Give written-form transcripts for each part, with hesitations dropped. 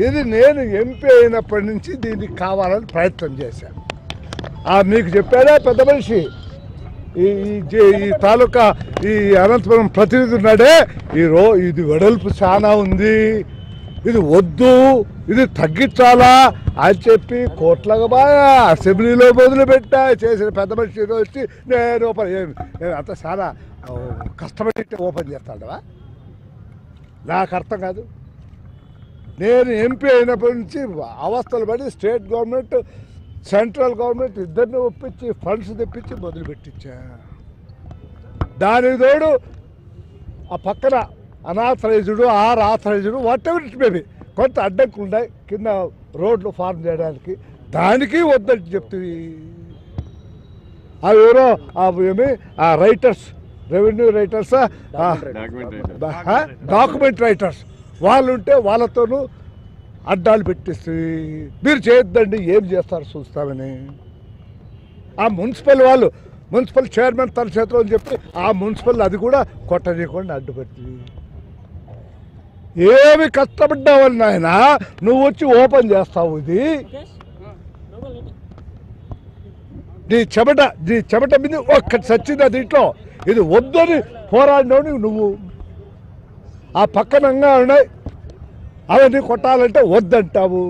ఇది నేను ఎంపీ అయినప్పటి నుంచి దీనికి కావాలని ప్రయత్నం చేశాను. మీకు చెప్పాడా పెద్ద మనిషి ఈ తాలూకా ఈ అనంతపురం ప్రతినిధి ఉన్నాడే ఇది వెడల్పు చాలా ఉంది, ఇది వద్దు, ఇది తగ్గించాలా అని చెప్పి కోట్లకు బాగా అసెంబ్లీలో మొదలుపెట్టా చేసిన పెద్ద మనిషి వచ్చి నేను అంత చాలా కష్టపడి ఓపెన్ చేస్తాడవా? నాకు అర్థం కాదు. నేను ఎంపీ అయినప్పటి నుంచి అవస్థలు పడి స్టేట్ గవర్నమెంట్ సెంట్రల్ గవర్నమెంట్ ఇద్దరిని ఒప్పించి ఫండ్స్ తెప్పించి మొదలుపెట్టించా. దానికి తోడు ఆ పక్కన unauthorized authorized whatever it maybe కొంత అడ్డంకులు ఉన్నాయి కింద రోడ్లు ఫార్మ్ చేయడానికి, దానికి వద్దంటే చెప్తుంది. అవి ఎవరో ఏమి writers, revenue writers, document writers వాళ్ళు ఉంటే వాళ్ళతోనూ అడ్డాలు పెట్టిస్తుంది. మీరు చేయొద్దండి, ఏం చేస్తారు చూస్తామని. ఆ మున్సిపల్ వాళ్ళు, మున్సిపల్ చైర్మన్ తన చేతిలో అని చెప్పి ఆ మున్సిపల్ అది కూడా కొట్టనీయకుండా అడ్డుపెట్టింది. ఏమి కష్టపడ్డావని నాయన నువ్వు వచ్చి ఓపెన్ చేస్తావు. ఇది నీ చెమట మీద ఒక్కటి చచ్చింది దీంట్లో. ఇది వద్దని పోరాడినోని నువ్వు. ఆ పక్కనంగా ఉన్నాయి అవన్నీ కొట్టాలంటే వద్దంటావు.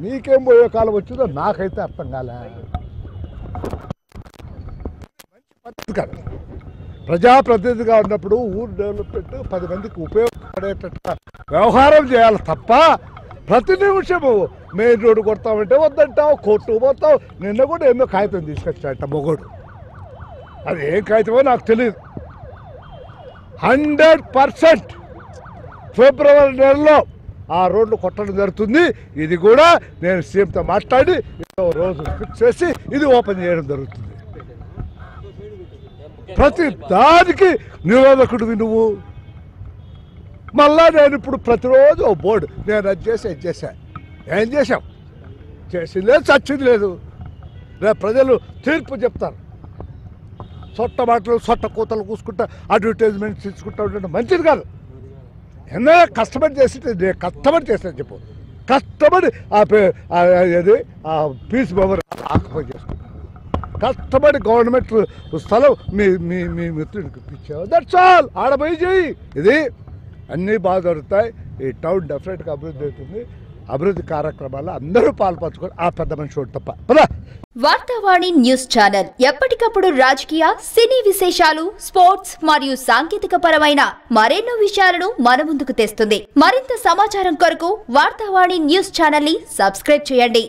నీకేం పోయే కాలం వచ్చిందో నాకైతే అర్థం కాలే. మంచి పద్ధతి కాదు. ప్రజాప్రతినిధిగా ఉన్నప్పుడు ఊరు డెవలప్మెంట్ 10 మందికి ఉపయోగపడేటట్టు వ్యవహారం చేయాలి తప్ప ప్రతి నిమిషము మెయిన్ రోడ్డు కొడతామంటే వద్దంటావు, కోర్టు పోతావు. నిన్న కూడా ఎన్నో కాగితం తీసుకొచ్చాట మొగోడు. అది ఏం కాగితమో నాకు తెలియదు. 100% ఫిబ్రవరి నెలలో ఆ రోడ్లు కొట్టడం జరుగుతుంది. ఇది కూడా నేను సీఎంతో మాట్లాడి రోజు ఫిక్స్ చేసి ఇది ఓపెన్ చేయడం జరుగుతుంది. ప్రతి దానికి నిరోధకుడివి నువ్వు. మళ్ళా నేను ఇప్పుడు ప్రతిరోజు ఓ బోర్డు నేను అది చేసా ఏం చేశాం? చేసింది లేదు, చచ్చింది లేదు. రేపు ప్రజలు తీర్పు చెప్తారు. సొట్ట మాటలు సొట్ట కూతలు కూసుకుంటా అడ్వర్టైజ్మెంట్స్ ఇచ్చుకుంటా ఉండడం మంచిది కాదు. ఎన్నో కష్టపడి చేసి కష్టపడి చేస్తాను చెప్పు. కష్టపడి అది పీస్ బవర్ ఆక్యుపై చేసుకుంటాను. కష్టపడి గవర్నమెంట్ స్థలం మీ మిత్రుడికి ఇప్పించావు. That's all. ఆడపోయి చేయి. ఇది అన్నీ బాగా జరుగుతాయి. ఈ టౌన్ డెఫినెట్గా అభివృద్ధి అవుతుంది. అభివృద్ధి కార్యక్రమాల్లో అందరూ పాల్పంచుకొని ఆ పెద్ద మనిషి తప్ప. వార్తావాణి న్యూస్ ఛానల్ ఎప్పటికప్పుడు రాజకీయ, సినీ విశేషాలు, స్పోర్ట్స్ మరియు సాంకేతిక పరమైన మరెన్నో విషయాలను మన ముందుకు తెస్తుంది. మరింత సమాచారం కొరకు వార్తావాణి న్యూస్ ఛానల్ ని సబ్స్క్రైబ్ చేయండి.